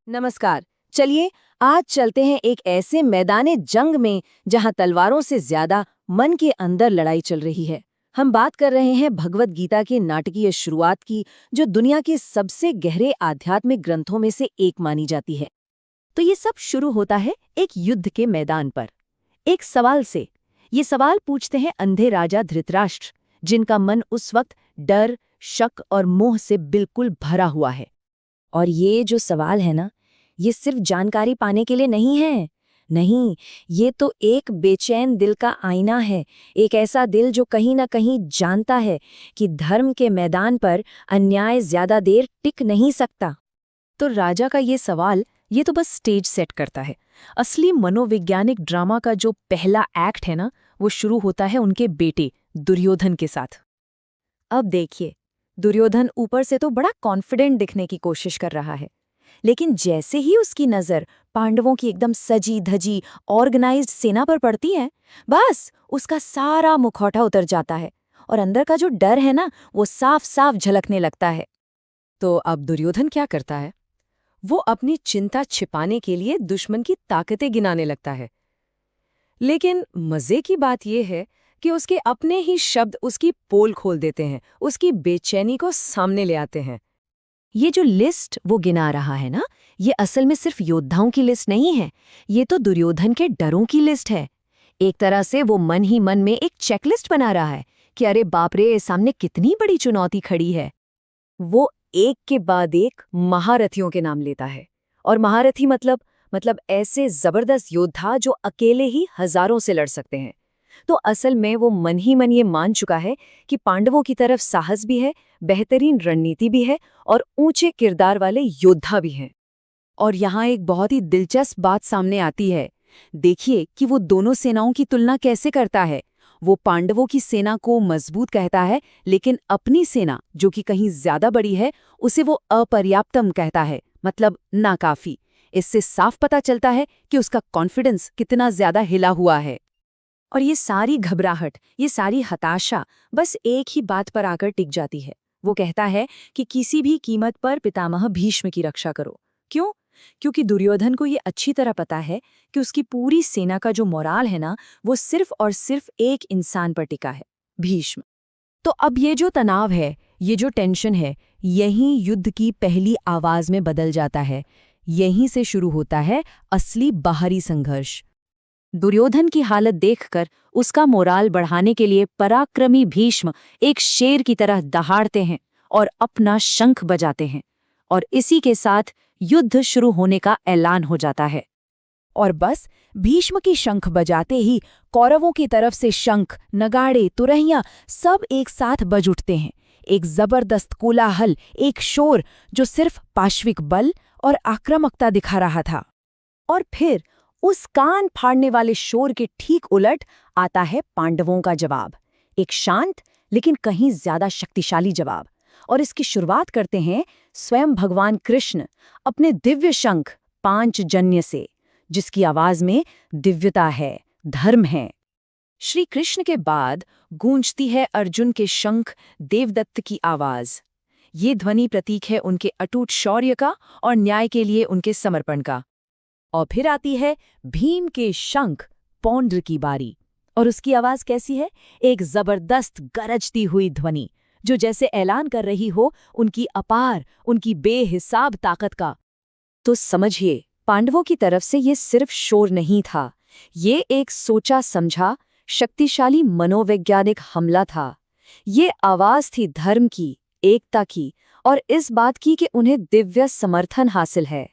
नमस्कार। चलिए आज चलते हैं एक ऐसे मैदाने जंग में जहां तलवारों से ज्यादा मन के अंदर लड़ाई चल रही है। हम बात कर रहे हैं भगवत गीता के नाटकीय शुरुआत की, जो दुनिया के सबसे गहरे आध्यात्मिक ग्रंथों में से एक मानी जाती है। तो ये सब शुरू होता है एक युद्ध के मैदान पर, एक सवाल से। ये सवाल पूछते हैं अंधे राजा धृतराष्ट्र, जिनका मन उस वक्त डर, शक और मोह से बिल्कुल भरा हुआ है। और ये जो सवाल है ना, ये सिर्फ जानकारी पाने के लिए नहीं है। नहीं, ये तो एक बेचैन दिल का आईना है। एक ऐसा दिल जो कहीं ना कहीं जानता है कि धर्म के मैदान पर अन्याय ज्यादा देर टिक नहीं सकता। तो राजा का ये सवाल ये तो बस स्टेज सेट करता है। असली मनोवैज्ञानिक ड्रामा का जो पहला एक्ट है ना, वो शुरू होता है उनके बेटे दुर्योधन के साथ। अब देखिए, दुर्योधन ऊपर से तो बड़ा कॉन्फिडेंट दिखने की कोशिश कर रहा है, लेकिन जैसे ही उसकी नजर पांडवों की एकदम सजी धजी ऑर्गेनाइज्ड सेना पर पड़ती है, बस उसका सारा मुखौटा उतर जाता है और अंदर का जो डर है ना, वो साफ साफ झलकने लगता है। तो अब दुर्योधन क्या करता है? वो अपनी चिंता छिपाने के लिए दुश्मन की ताकतें गिनाने लगता है। लेकिन मजे की बात यह है कि उसके अपने ही शब्द उसकी पोल खोल देते हैं, उसकी बेचैनी को सामने ले आते हैं। ये जो लिस्ट वो गिना रहा है ना, ये असल में सिर्फ योद्धाओं की लिस्ट नहीं है, ये तो दुर्योधन के डरों की लिस्ट है। एक तरह से वो मन ही मन में एक चेकलिस्ट बना रहा है कि अरे बाप रे, सामने कितनी बड़ी चुनौती खड़ी है। वो एक के बाद एक महारथियों के नाम लेता है, और महारथी मतलब ऐसे जबरदस्त योद्धा जो अकेले ही हजारों से लड़ सकते हैं। तो असल में वो मन ही मन ये मान चुका है कि पांडवों की तरफ साहस भी है, बेहतरीन रणनीति भी है और ऊंचे किरदार वाले योद्धा भी हैं। और यहाँ एक बहुत ही दिलचस्प बात सामने आती है। देखिए कि वो दोनों सेनाओं की तुलना कैसे करता है। वो पांडवों की सेना को मजबूत कहता है, लेकिन अपनी सेना, जो कि कहीं ज्यादा बड़ी है, उसे वो अपर्याप्तम कहता है, मतलब नाकाफी। इससे साफ पता चलता है कि उसका कॉन्फिडेंस कितना ज्यादा हिला हुआ है। और ये सारी घबराहट, ये सारी हताशा बस एक ही बात पर आकर टिक जाती है। वो कहता है कि किसी भी कीमत पर पितामह भीष्म की रक्षा करो। क्यों? क्योंकि दुर्योधन को ये अच्छी तरह पता है कि उसकी पूरी सेना का जो मोराल है ना, वो सिर्फ और सिर्फ एक इंसान पर टिका है, भीष्म। तो अब ये जो तनाव है, ये जो टेंशन है, यही युद्ध की पहली आवाज में बदल जाता है। यहीं से शुरू होता है असली बाहरी संघर्ष। दुर्योधन की हालत देखकर उसका मोराल बढ़ाने के लिए पराक्रमी भीष्म एक शेर की तरह दहाड़ते हैं और अपना शंख बजाते हैं, और इसी के साथ युद्ध शुरू होने का ऐलान हो जाता है। और बस भीष्म की शंख बजाते ही कौरवों की तरफ से शंख, नगाड़े, तुरहियां सब एक साथ बज उठते हैं। एक जबरदस्त कोलाहल, एक शोर जो सिर्फ पाश्विक बल और आक्रामकता दिखा रहा था। और फिर उस कान फाड़ने वाले शोर के ठीक उलट आता है पांडवों का जवाब, एक शांत लेकिन कहीं ज्यादा शक्तिशाली जवाब। और इसकी शुरुआत करते हैं स्वयं भगवान कृष्ण अपने दिव्य शंख पांचजन्य से, जिसकी आवाज में दिव्यता है, धर्म है। श्री कृष्ण के बाद गूंजती है अर्जुन के शंख देवदत्त की आवाज। ये ध्वनि प्रतीक है उनके अटूट शौर्य का और न्याय के लिए उनके समर्पण का। और फिर आती है भीम के शंख पौंड्र की बारी, और उसकी आवाज कैसी है? एक जबरदस्त गरजती हुई ध्वनि, जो जैसे ऐलान कर रही हो उनकी अपार, उनकी बेहिसाब ताकत का। तो समझिए, पांडवों की तरफ से ये सिर्फ शोर नहीं था, ये एक सोचा समझा शक्तिशाली मनोवैज्ञानिक हमला था। ये आवाज थी धर्म की, एकता की, और इस बात की कि उन्हें दिव्य समर्थन हासिल है।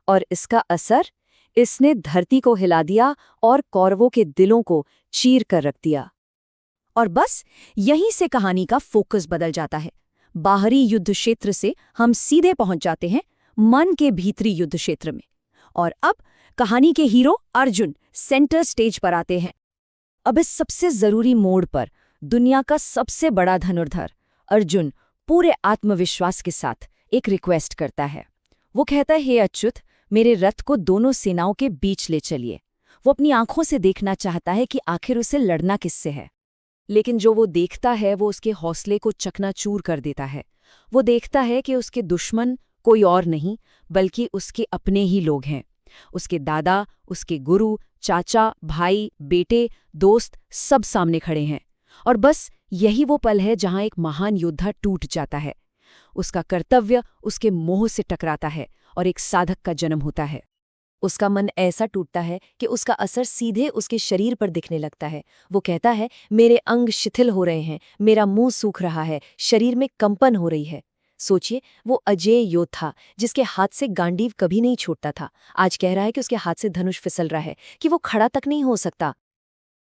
और इसका असर, इसने धरती को हिला दिया और कौरवों के दिलों को चीर कर रख दिया। और बस यहीं से कहानी का फोकस बदल जाता है। बाहरी युद्ध क्षेत्र से हम सीधे पहुंच जाते हैं मन के भीतरी युद्ध क्षेत्र में। और अब कहानी के हीरो अर्जुन सेंटर स्टेज पर आते हैं। अब इस सबसे जरूरी मोड़ पर दुनिया का सबसे बड़ा धनुर्धर अर्जुन पूरे आत्मविश्वास के साथ एक रिक्वेस्ट करता है। वो कहता है, हे अच्युत, मेरे रथ को दोनों सेनाओं के बीच ले चलिए। वो अपनी आंखों से देखना चाहता है कि आखिर उसे लड़ना किससे है। लेकिन जो वो देखता है वो उसके हौसले को चकनाचूर कर देता है। वो देखता है कि उसके दुश्मन कोई और नहीं बल्कि उसके अपने ही लोग हैं। उसके दादा, उसके गुरु, चाचा, भाई, बेटे, दोस्त सब सामने खड़े हैं। और बस यही वो पल है जहां एक महान योद्धा टूट जाता है। उसका कर्तव्य उसके मोह से टकराता है और एक साधक का जन्म होता है। उसका मन ऐसा टूटता है कि उसका असर सीधे उसके शरीर पर दिखने लगता है। वो कहता है, मेरे अंग शिथिल हो रहे हैं, मेरा मुंह सूख रहा है, शरीर में कंपन हो रही है। सोचिए, वो अजेय योद्धा जिसके हाथ से गांडीव कभी नहीं छूटता था, आज कह रहा है कि उसके हाथ से धनुष फिसल रहा है, कि वो खड़ा तक नहीं हो सकता।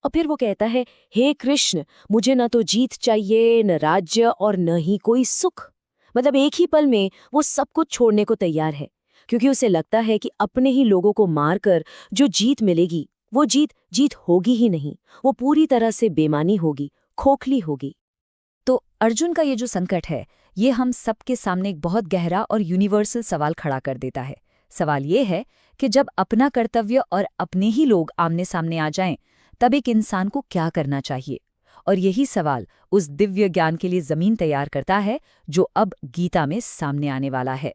और फिर वो कहता है, हे कृष्ण, मुझे न तो जीत चाहिए, न राज्य और न ही कोई सुख। मतलब एक ही पल में वो सब कुछ छोड़ने को तैयार है, क्योंकि उसे लगता है कि अपने ही लोगों को मारकर जो जीत मिलेगी, वो जीत होगी ही नहीं, वो पूरी तरह से बेमानी होगी, खोखली होगी। तो अर्जुन का ये जो संकट है, ये हम सबके सामने एक बहुत गहरा और यूनिवर्सल सवाल खड़ा कर देता है। सवाल ये है कि जब अपना कर्तव्य और अपने ही लोग आमने सामने आ जाएं, तब एक इंसान को क्या करना चाहिए? और यही सवाल उस दिव्य ज्ञान के लिए जमीन तैयार करता है जो अब गीता में सामने आने वाला है।